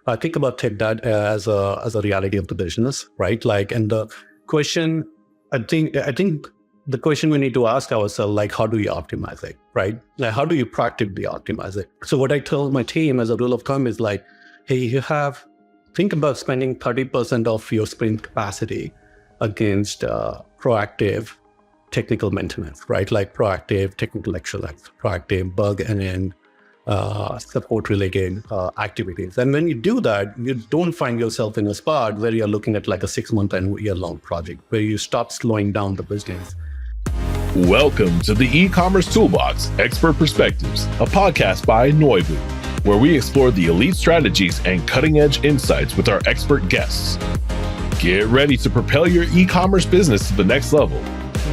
I think about tech debt as a reality of the business, right? Like, and the question, I think the question we need to ask ourselves, like, how do you optimize it, right? Like, how do you practically optimize it? So what I tell my team as a rule of thumb is like, hey, think about spending 30% of your sprint capacity against proactive technical maintenance, right? Like proactive technical excellence, proactive bug and support related activities. And when you do that, you don't find yourself in a spot where you're looking at like a 6-month and year-long project, where you stop slowing down the business. Welcome to the Ecommerce Toolbox, Expert Perspectives, a podcast by Noibu, where we explore the elite strategies and cutting-edge insights with our expert guests. Get ready to propel your e-commerce business to the next level.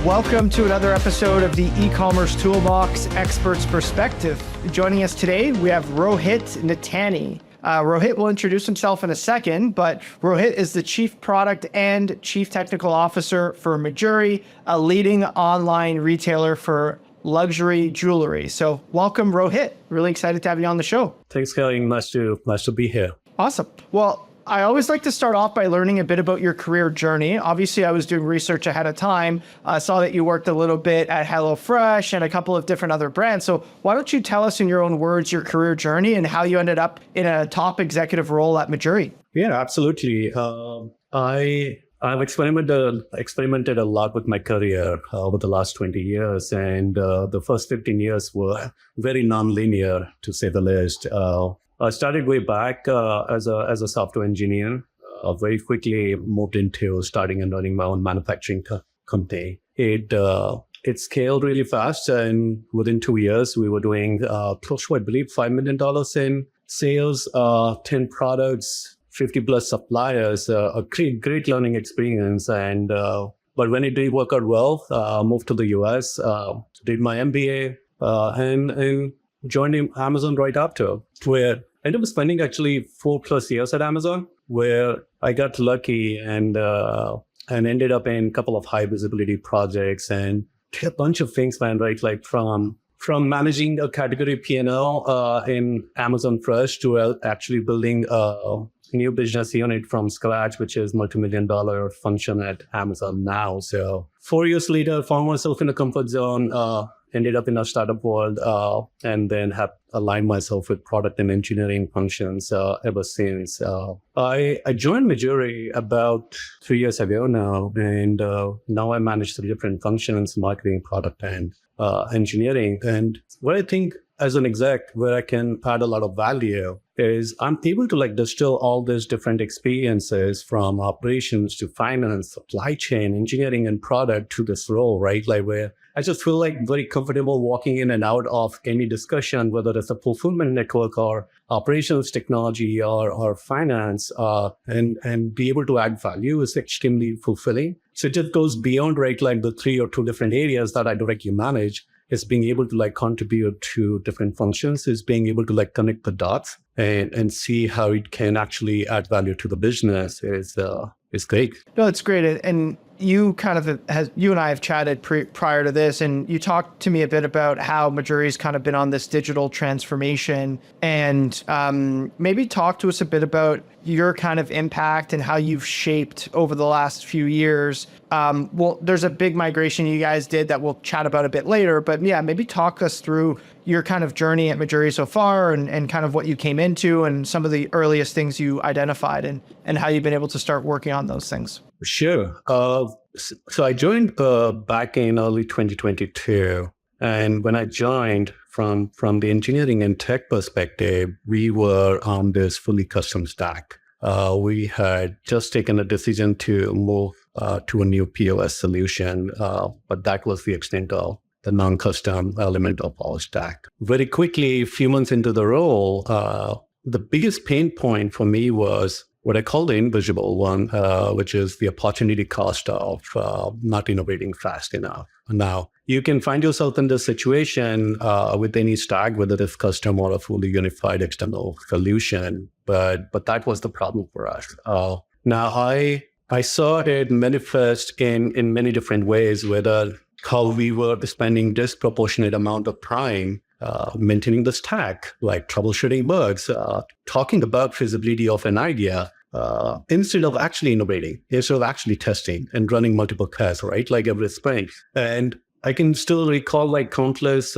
Welcome to another episode of the Ecommerce Toolbox, Expert's Perspective. Joining us today, we have Rohit Nathany. Rohit will introduce himself in a second, but Rohit is the Chief Product and Chief Technical Officer for Mejuri, a leading online retailer for luxury jewelry. So welcome, Rohit. Really excited to have you on the show. Thanks, Kailin. Nice to be here. Awesome. Well, I always like to start off by learning a bit about your career journey. Obviously, I was doing research ahead of time. I saw that you worked a little bit at HelloFresh and a couple of different other brands. So why don't you tell us in your own words your career journey and how you ended up in a top executive role at Mejuri? Yeah, absolutely. I've experimented a lot with my career over the last 20 years, and the first 15 years were very non-linear, to say the least. I started way back as a software engineer. Very quickly moved into starting and running my own manufacturing company. It scaled really fast, and within 2 years, we were doing close to, I believe, $5 million in sales, 10 products, 50 plus suppliers. A great learning experience. And but when it did work out well, moved to the US, did my MBA, and joined Amazon right after, where I ended up spending actually 4+ years at Amazon, where I got lucky and ended up in a couple of high visibility projects and a bunch of things, man, right? Like from managing a category P&L in Amazon Fresh to actually building a new business unit from scratch, which is multi-million-dollar function at Amazon now. So 4 years later, found myself in a comfort zone, ended up in a startup world, and then have aligned myself with product and engineering functions ever since. I joined Mejuri about 3 years ago now, and now I manage 3 different functions: marketing, product, and engineering. And what I think as an exec, where I can add a lot of value, is I'm able to distill all these different experiences from operations to finance, supply chain, engineering, and product to this role, right? Like where I just feel very comfortable walking in and out of any discussion, whether it's a fulfillment network or operations technology or finance, and be able to add value is extremely fulfilling. So it just goes beyond, right, like the 3 or 2 different areas that I directly manage. Is being able to contribute to different functions, is being able to connect the dots and see how it can actually add value to the business is great. No, it's great. And you you and I have chatted prior to this, and you talked to me a bit about how Mejuri's kind of been on this digital transformation, and maybe talk to us a bit about your kind of impact and how you've shaped over the last few years. Well, there's a big migration you guys did that we'll chat about a bit later, but yeah, maybe talk us through your kind of journey at Mejuri so far and kind of what you came into and some of the earliest things you identified and how you've been able to start working on those things. Sure. So I joined back in early 2022. And when I joined from the engineering and tech perspective, we were on this fully custom stack. We had just taken a decision to move to a new POS solution, but that was the extent of the non-custom element of our stack. Very quickly, a few months into the role, the biggest pain point for me was what I call the invisible one, which is the opportunity cost of not innovating fast enough. Now, you can find yourself in this situation with any stack, whether it's custom or a fully unified external solution, but that was the problem for us. Now, I saw it manifest in many different ways, whether how we were spending disproportionate amount of time maintaining the stack, like troubleshooting bugs, talking about feasibility of an idea, instead of actually innovating, instead of actually testing and running multiple tests, right? Like every sprint. And I can still recall like countless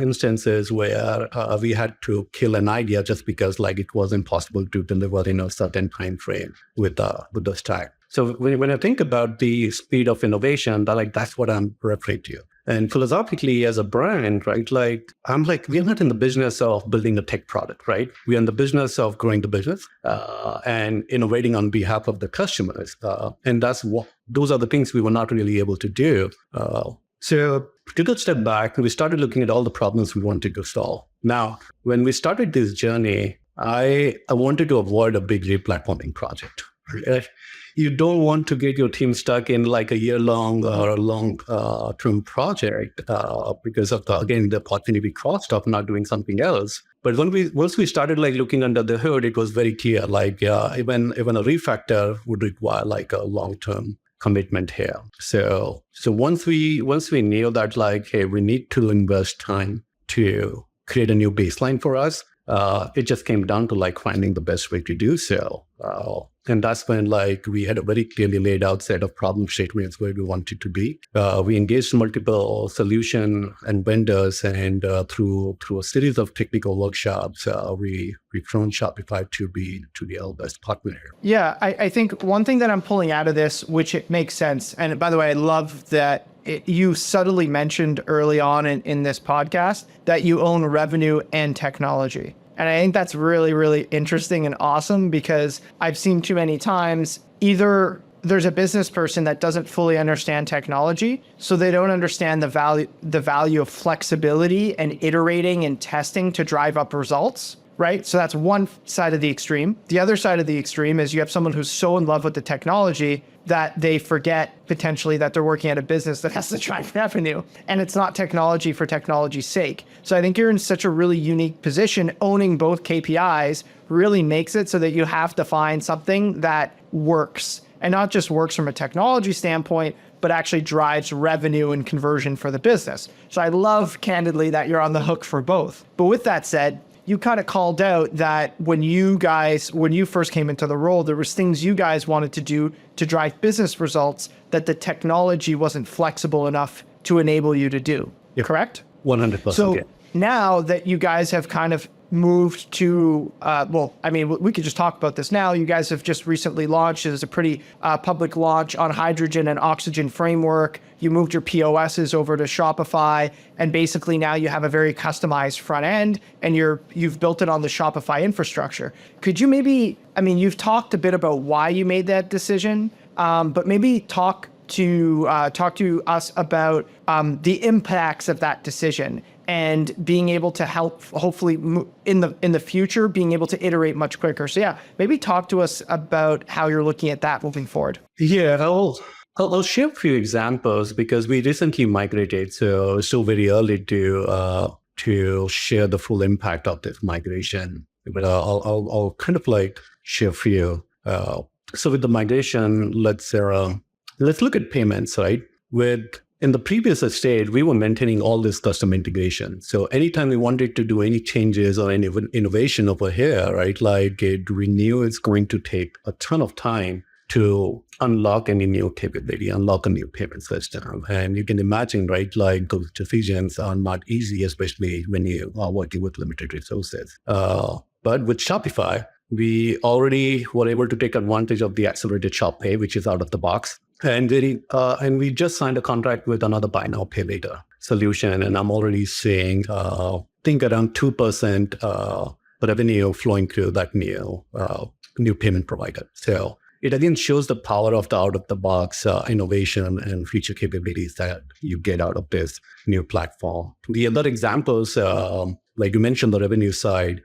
instances where we had to kill an idea just because like it wasn't possible to deliver in a certain time frame with the stack. So when I think about the speed of innovation, that's what I'm referring to. And philosophically, as a brand, right, we're not in the business of building a tech product, right? We're in the business of growing the business and innovating on behalf of the customers. And those are the things we were not really able to do. So took a step back, we started looking at all the problems we wanted to solve. Now, when we started this journey, I wanted to avoid a big replatforming project. You don't want to get your team stuck in like a year-long or a long-term project because of the opportunity cost of not doing something else. But once we started like looking under the hood, it was very clear even a refactor would require like a long-term commitment here. So once we knew that hey, we need to invest time to create a new baseline for us, it just came down to finding the best way to do so. And that's when we had a very clearly laid out set of problem statements where we wanted to be. We engaged multiple solution and vendors, and through a series of technical workshops, we found Shopify to be the best partner. Yeah, I think one thing that I'm pulling out of this, which it makes sense, and by the way, I love that you subtly mentioned early on in this podcast that you own revenue and technology. And I think that's really, really interesting and awesome, because I've seen too many times either there's a business person that doesn't fully understand technology, so they don't understand the value of flexibility and iterating and testing to drive up results, right? So that's one side of the extreme. The other side of the extreme is you have someone who's so in love with the technology that they forget potentially that they're working at a business that has to drive revenue, and it's not technology for technology's sake. So I think you're in such a really unique position. Owning both KPIs really makes it so that you have to find something that works, and not just works from a technology standpoint, but actually drives revenue and conversion for the business. So I love, candidly, that you're on the hook for both. But with that said, you kind of called out that when you first came into the role, there was things you guys wanted to do to drive business results that the technology wasn't flexible enough to enable you to do. Yep. Correct? 100%. So yeah. Now that you guys have kind of moved to, we could just talk about this now. You guys have just recently launched, it was a pretty public launch on hydrogen and oxygen framework. You moved your POSs over to Shopify, and basically now you have a very customized front end, and you've built it on the Shopify infrastructure. Could you you've talked a bit about why you made that decision, but maybe talk to us about the impacts of that decision, and being able to help, hopefully in the future, being able to iterate much quicker. So yeah, maybe talk to us about how you're looking at that moving forward. Yeah, I'll share a few examples because we recently migrated, so it's still very early to share the full impact of this migration. But I'll kind of share a few. So with the migration, let's look at payments, right? In the previous estate, we were maintaining all this custom integration. So anytime we wanted to do any changes or any innovation over here, right, we knew it's going to take a ton of time to unlock any new capability, unlock a new payment system. And you can imagine, right, those decisions are not easy, especially when you are working with limited resources. But with Shopify, we already were able to take advantage of the accelerated Shop Pay, which is out of the box. And we just signed a contract with another buy now, pay later solution. And I'm already seeing, think around 2% revenue flowing through that new payment provider. So it again shows the power of the out-of-the-box innovation and feature capabilities that you get out of this new platform. The other examples, like you mentioned, the revenue side,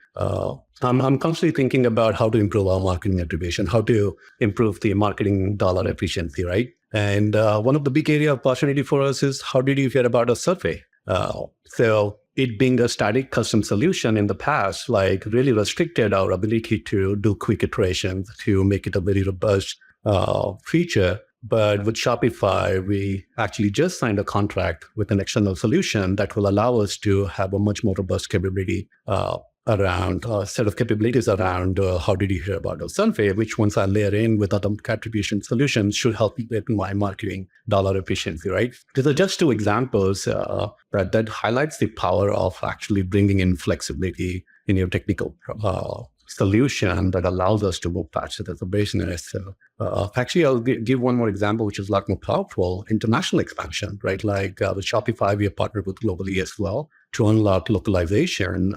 I'm constantly thinking about how to improve our marketing attribution, how to improve the marketing dollar efficiency, right? And one of the big area of opportunity for us is, how did you hear about a survey? So it being a static custom solution in the past, really restricted our ability to do quick iterations, to make it a very robust feature. But with Shopify, we actually just signed a contract with an external solution that will allow us to have a much more robust capability around a set of capabilities around how did you hear about our survey, which once I layer in with other attribution solutions should help me with my marketing dollar efficiency, right? These are just two examples that highlights the power of actually bringing in flexibility in your technical solution that allows us to move faster as a business. So, actually, I'll give one more example, which is a lot more powerful: international expansion, right? Like with Shopify, we are partnered with globally as well to unlock localization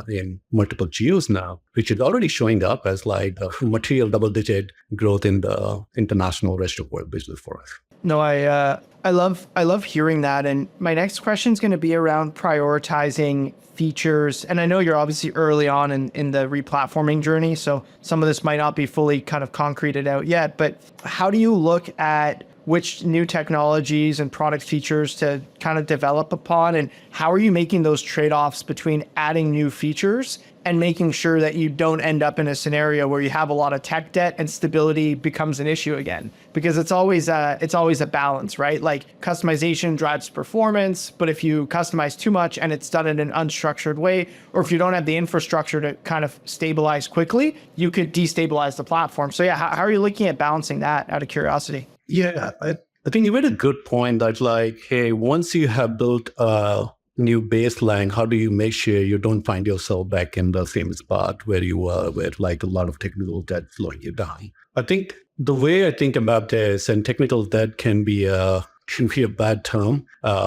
in multiple geos now, which is already showing up as like a material double-digit growth in the international rest of world business for us. No, I love hearing that. And my next question is going to be around prioritizing features. And I know you're obviously early on in the replatforming journey, so some of this might not be fully kind of concreted out yet, but how do you look at which new technologies and product features to kind of develop upon? And how are you making those trade-offs between adding new features and making sure that you don't end up in a scenario where you have a lot of tech debt and stability becomes an issue again? Because it's always a balance, right? Like customization drives performance, but if you customize too much and it's done in an unstructured way, or if you don't have the infrastructure to kind of stabilize quickly, you could destabilize the platform. So yeah, how are you looking at balancing that out of curiosity? Yeah, I think you made a good point that like, hey, once you have built a new baseline, how do you make sure you don't find yourself back in the same spot where you were with like a lot of technical debt slowing you down? I think the way I think about this, and technical debt can be a bad term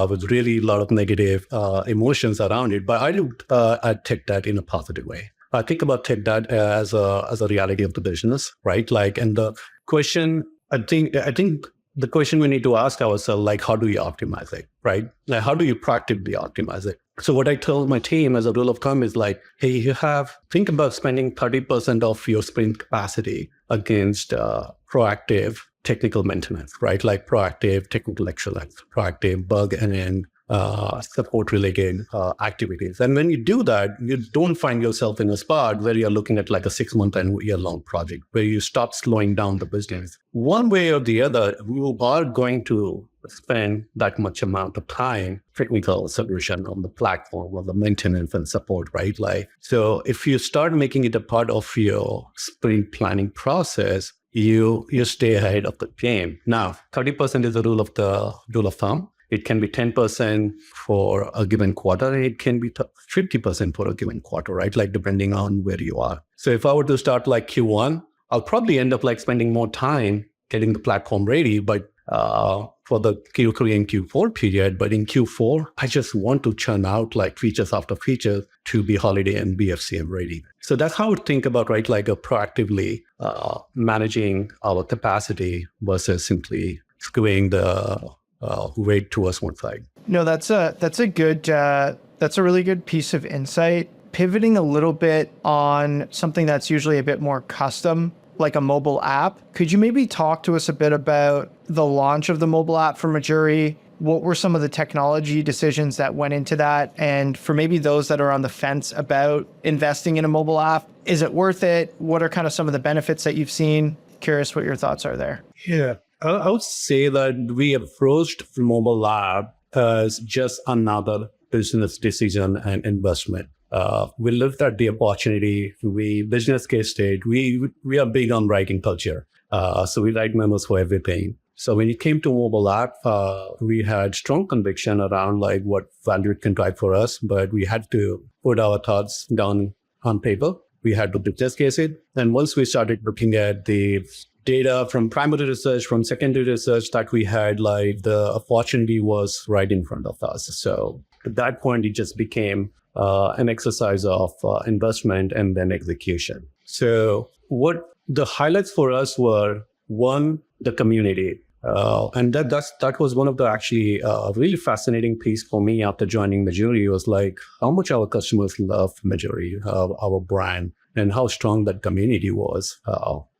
with really a lot of negative emotions around it, but I look at tech debt in a positive way. I think about tech debt as a reality of the business, right? Like, and the question, I think the question we need to ask ourselves, like, how do you optimize it, right? Like, how do you proactively optimize it? So what I tell my team as a rule of thumb is like, hey, think about spending 30% of your sprint capacity against proactive technical maintenance, right? Like proactive technical excellence, proactive bug and support related activities. And when you do that, you don't find yourself in a spot where you're looking at like a 6-month and year-long project where you stop slowing down the business. One way or the other, you are going to spend that much amount of time technical solution on the platform or the maintenance and support, right? Like, so if you start making it a part of your sprint planning process, you stay ahead of the game. Now, 30% is the rule of thumb. It can be 10% for a given quarter. It can be 50% for a given quarter, right? Like depending on where you are. So if I were to start like Q1, I'll probably end up like spending more time getting the platform ready, but for the Q3 and Q4 period. But in Q4, I just want to churn out like features after features to be holiday and BFCM ready. So that's how I would think about, right? Like a proactively managing our capacity versus simply skewing the weight towards one side. No, that's a really good piece of insight. Pivoting a little bit on something that's usually a bit more custom, like a mobile app. Could you maybe talk to us a bit about the launch of the mobile app for Mejuri? What were some of the technology decisions that went into that? And for maybe those that are on the fence about investing in a mobile app, is it worth it? What are kind of some of the benefits that you've seen? Curious what your thoughts are there. Yeah. I would say that we approached mobile app as just another business decision and investment. We looked at the opportunity. We business case state. We are big on writing culture. So we write memos for everything. So when it came to mobile app, we had strong conviction around like what value it can drive for us, but we had to put our thoughts down on paper. We had to business case it. And once we started looking at the data from primary research, from secondary research that we had, like the opportunity was right in front of us. So at that point, it just became an exercise of investment and then execution. So what the highlights for us were, one, the community. And that was one of the actually really fascinating piece for me after joining Mejuri was like how much our customers love Mejuri, our brand, and how strong that community was.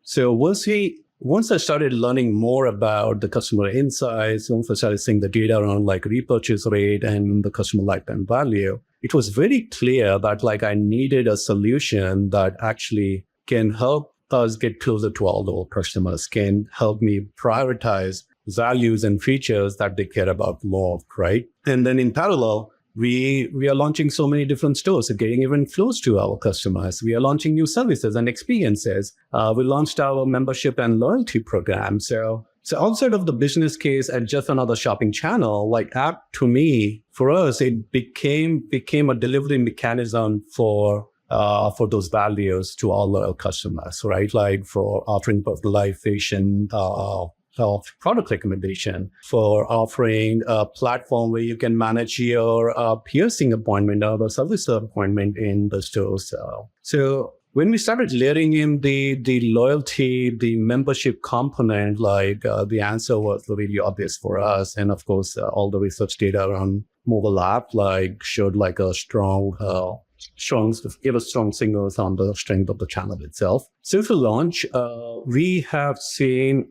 So once I started learning more about the customer insights, once I started seeing the data around like repurchase rate and the customer lifetime value, it was very clear that like I needed a solution that actually can help us get closer to all our customers, can help me prioritize values and features that they care about more, right? And then in parallel, we are launching so many different stores, so getting even close to our customers. We are launching new services and experiences. We launched our membership and loyalty program. So outside of the business case and just another shopping channel, like app, to me, for us, it became a delivery mechanism for those values to all our customers, right? Like for offering personalization of product recommendation, for offering a platform where you can manage your piercing appointment or the service appointment in the stores. So when we started layering in the loyalty, the membership component, like the answer was really obvious for us. And of course, all the research data around mobile app like showed like a give us strong signals on the strength of the channel itself. Since the launch, we have seen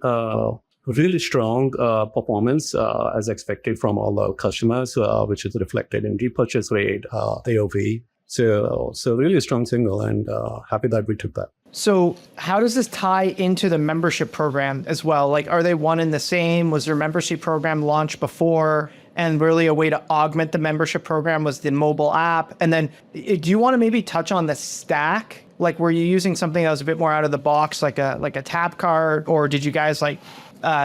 really strong performance as expected from all our customers, which is reflected in repurchase rate, AOV. So really strong signal, and happy that we took that. So how does this tie into the membership program as well? Like, are they one and the same? Was their membership program launched before? And really a way to augment the membership program was the mobile app. And then do you want to maybe touch on the stack? Like, were you using something that was a bit more out of the box, like a tap card, or did you guys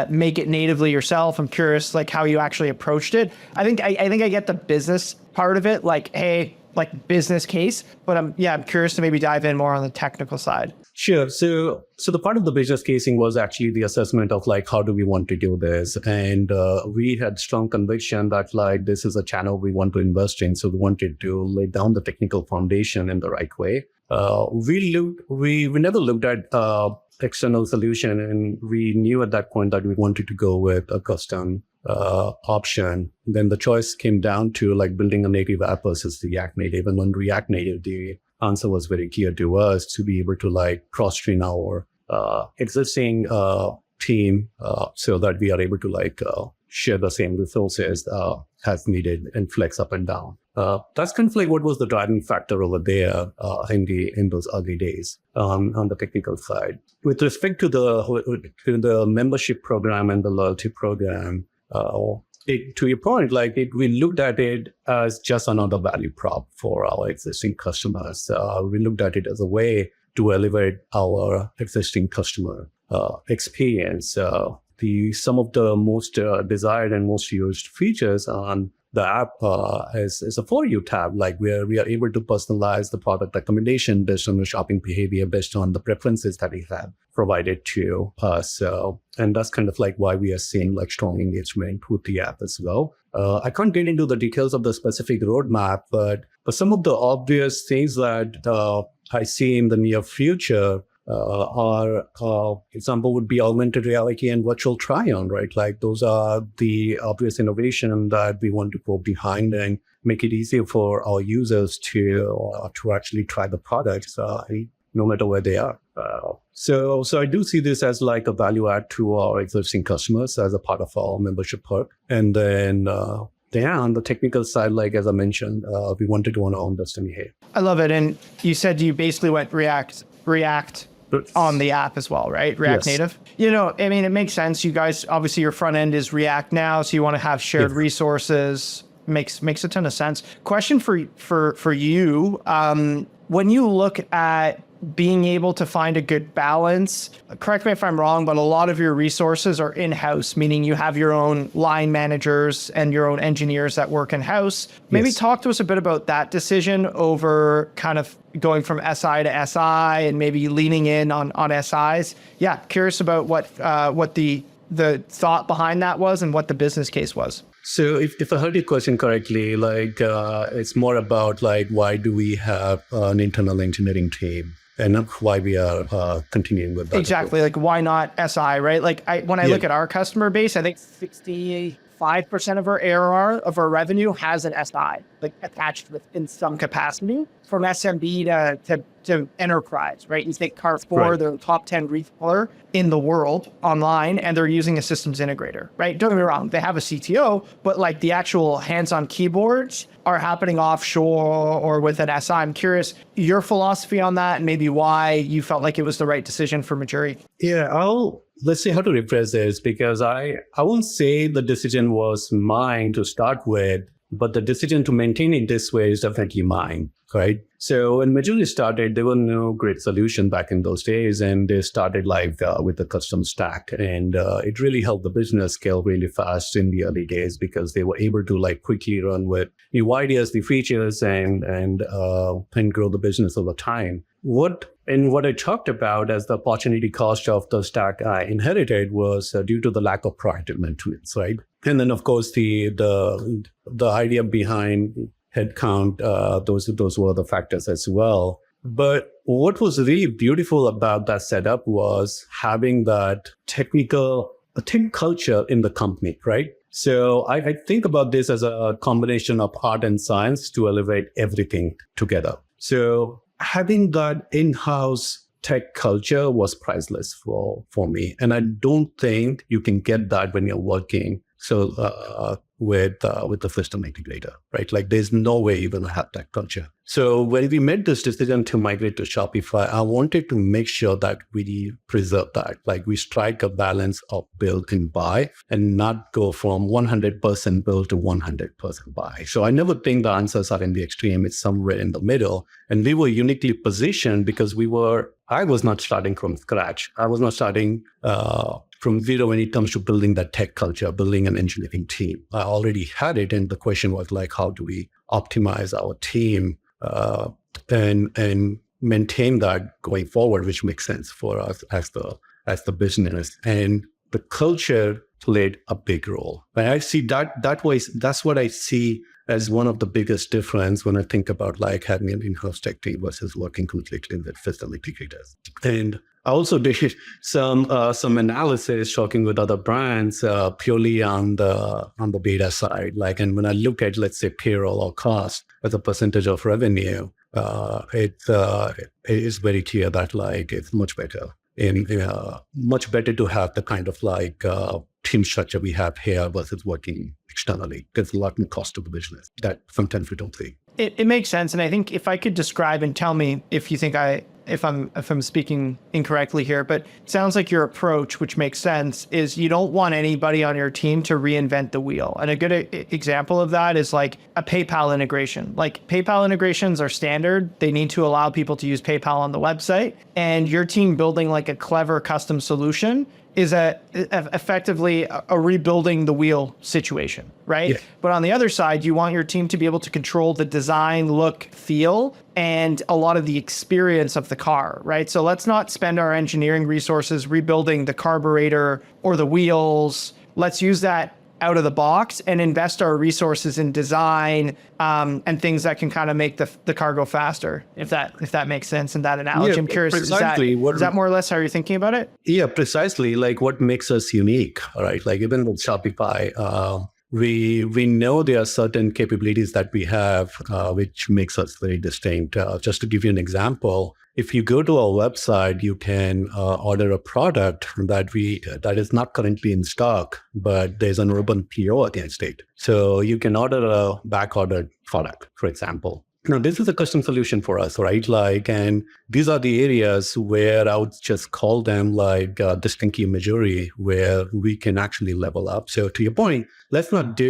make it natively yourself? I'm curious, like how you actually approached it. I think I get the business part of it, like, hey, like business case, but I'm curious to maybe dive in more on the technical side. Sure. So the part of the business casing was actually the assessment of like, how do we want to do this? And we had strong conviction that like, this is a channel we want to invest in. So we wanted to lay down the technical foundation in the right way. We never looked at external solution, and we knew at that point that we wanted to go with a custom option. Then the choice came down to like building a native app versus React Native. And on React Native, the answer was very clear to us to be able to like cross-train our existing team so that we are able to like share the same resources as needed and flex up and down. That's kind of like what was the driving factor over there in those early days on the technical side. With respect to the membership program and the loyalty program, to your point, we looked at it as just another value prop for our existing customers. We looked at it as a way to elevate our existing customer experience. Some of the most desired and most used features on the app is a For You tab, like where we are able to personalize the product recommendation based on the shopping behavior, based on the preferences that we have provided to us. And that's kind of like why we are seeing like strong engagement with the app as well. I can't get into the details of the specific roadmap, but some of the obvious things that I see in the near future example would be augmented reality and virtual try-on, right? Like those are the obvious innovation that we want to go behind and make it easier for our users to actually try the products, no matter where they are. So I do see this as like a value add to our existing customers as a part of our membership perk. And then on the technical side, like as I mentioned, we wanted to own our own destiny here. I love it. And you said you basically went React on the app as well, right? React Native. I mean, it makes sense. You guys, obviously your front end is React now, so you want to have shared resources. Makes a ton of sense. Question for you. When you look at being able to find a good balance, correct me if I'm wrong, but a lot of your resources are in-house, meaning you have your own line managers and your own engineers that work in-house. Maybe talk to us a bit about that decision over kind of going from SI to SI and maybe leaning in on SIs. Yeah, curious about what the thought behind that was and what the business case was. So if I heard your question correctly, it's more about why do we have an internal engineering team and not why we are continuing with that. Exactly. Like why not SI, right? Like when I look at our customer base, I think 65% 5% of our ARR, of our revenue, has an SI, like attached with in some capacity, from SMB to enterprise, right? You think Carrefour, Right. they're the top 10 retailer in the world online, and they're using a systems integrator, right? Don't get me wrong, they have a CTO, but like the actual hands-on keyboards are happening offshore or with an SI. I'm curious your philosophy on that and maybe why you felt like it was the right decision for Mejuri. Yeah, let's see how to rephrase this, because I won't say the decision was mine to start with, but the decision to maintain it this way is definitely mine, right? So when Mejuri started, there were no great solution back in those days, and they started with a custom stack, and it really helped the business scale really fast in the early days because they were able to like quickly run with new ideas, the features, and grow the business over time. What I talked about as the opportunity cost of the stack I inherited was due to the lack of proactive maintenance, right? And then of course the idea behind headcount, those were the factors as well. But what was really beautiful about that setup was having that technical team culture in the company, right? So I think about this as a combination of art and science to elevate everything together. So having that in-house tech culture was priceless for me. And I don't think you can get that when you're working with the system integrator, right? Like there's no way you're going to have that culture. So when we made this decision to migrate to Shopify, I wanted to make sure that we preserve that. Like we strike a balance of build and buy and not go from 100% build to 100% buy. So I never think the answers are in the extreme. It's somewhere in the middle. And we were uniquely positioned because I was not starting from scratch. I was not starting from zero when it comes to building that tech culture, building an engineering team. I already had it. And the question was like, how do we optimize our team and maintain that going forward, which makes sense for us as the business. And the culture played a big role. And I see that's what I see as one of the biggest difference when I think about like having an in-house tech team versus working completely with system integrators. And I also did some analysis talking with other brands purely on the data side. Like, and when I look at, let's say, payroll or cost as a percentage of revenue, it is very clear that like it's much better much better to have the kind of like team structure we have here versus working externally. There's a lot more cost to the business that sometimes we don't see. It makes sense. And I think if I could describe and tell me if you think if I'm speaking incorrectly here, but it sounds like your approach, which makes sense, is you don't want anybody on your team to reinvent the wheel. And a good example of that is like a PayPal integration. Like PayPal integrations are standard. They need to allow people to use PayPal on the website. And your team building like a clever custom solution is effectively a rebuilding the wheel situation, right? Yeah. But on the other side, you want your team to be able to control the design, look, feel, and a lot of the experience of the car, right? So let's not spend our engineering resources rebuilding the carburetor or the wheels. Let's use that out of the box and invest our resources in design and things that can kind of make the car go faster, if that makes sense in that analogy. Yeah, I'm curious, precisely. Is that more or less how you're thinking about it? Yeah, precisely. Like what makes us unique, right? Like even with Shopify, we know there are certain capabilities that we have, which makes us very distinct. Just to give you an example, if you go to our website, you can order a product that is not currently in stock, but there's an urban PO against it. So you can order a back-ordered product, for example. Now, this is a custom solution for us, right? Like, and these are the areas where I would just call them like distinctly Mejuri, where we can actually level up. So to your point, let's not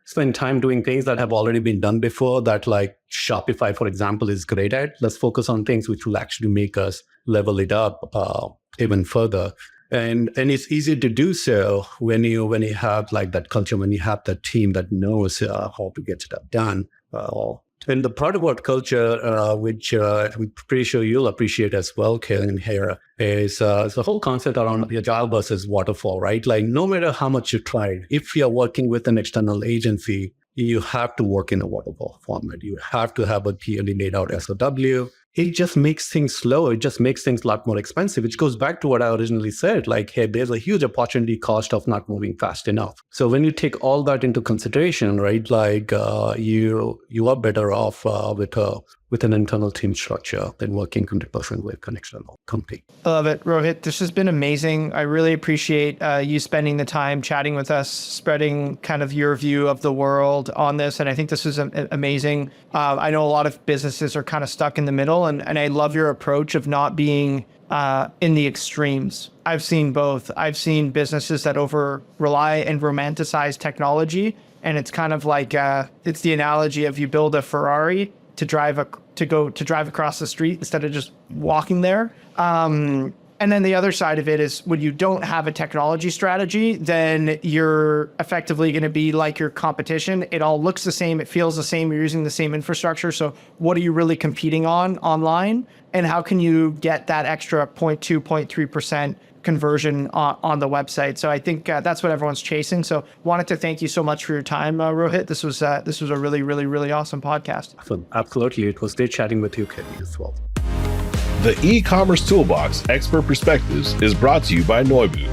spend time doing things that have already been done before that like Shopify, for example, is great at. Let's focus on things which will actually make us level it up even further. And it's easier to do so when you have like that culture, when you have that team that knows how to get stuff done. And the product work culture, which I'm pretty sure you'll appreciate as well, Kailin, here, is the whole concept around agile versus waterfall, right? Like no matter how much you try, if you're working with an external agency, you have to work in a waterfall format. You have to have a clearly laid out SOW. it just makes things slower. It just makes things a lot more expensive, which goes back to what I originally said. Like, hey, there's a huge opportunity cost of not moving fast enough. So when you take all that into consideration, right, like you are better off with an internal team structure than working 100% with an external company. I love it, Rohit. This has been amazing. I really appreciate you spending the time chatting with us, spreading kind of your view of the world on this. And I think this is amazing. I know a lot of businesses are kind of stuck in the middle, and I love your approach of not being in the extremes. I've seen both. I've seen businesses that over rely and romanticize technology. And it's kind of like, it's the analogy of you build a Ferrari to drive across the street instead of just walking there. And then the other side of it is when you don't have a technology strategy, then you're effectively going to be like your competition. It all looks the same. It feels the same. You're using the same infrastructure. So what are you really competing on online? And how can you get that extra 0.2, 0.3% conversion on the website? So I think that's what everyone's chasing. So wanted to thank you so much for your time, Rohit. This was a really, really, really awesome podcast. Absolutely. It was great chatting with you, Kailin, as well. The E-commerce Toolbox Expert Perspectives is brought to you by Noibu.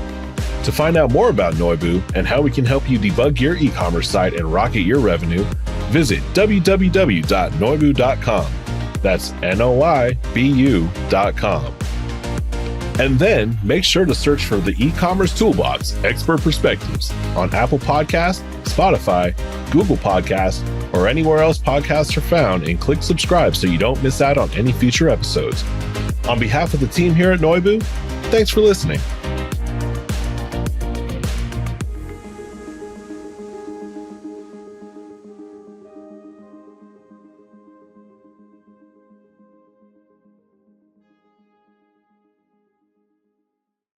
To find out more about Noibu and how we can help you debug your e-commerce site and rocket your revenue, visit www.noibu.com. That's Noibu.com. And then make sure to search for the E-commerce Toolbox Expert Perspectives on Apple Podcasts, Spotify, Google Podcasts, or anywhere else podcasts are found, and click subscribe so you don't miss out on any future episodes. On behalf of the team here at Noibu, thanks for listening.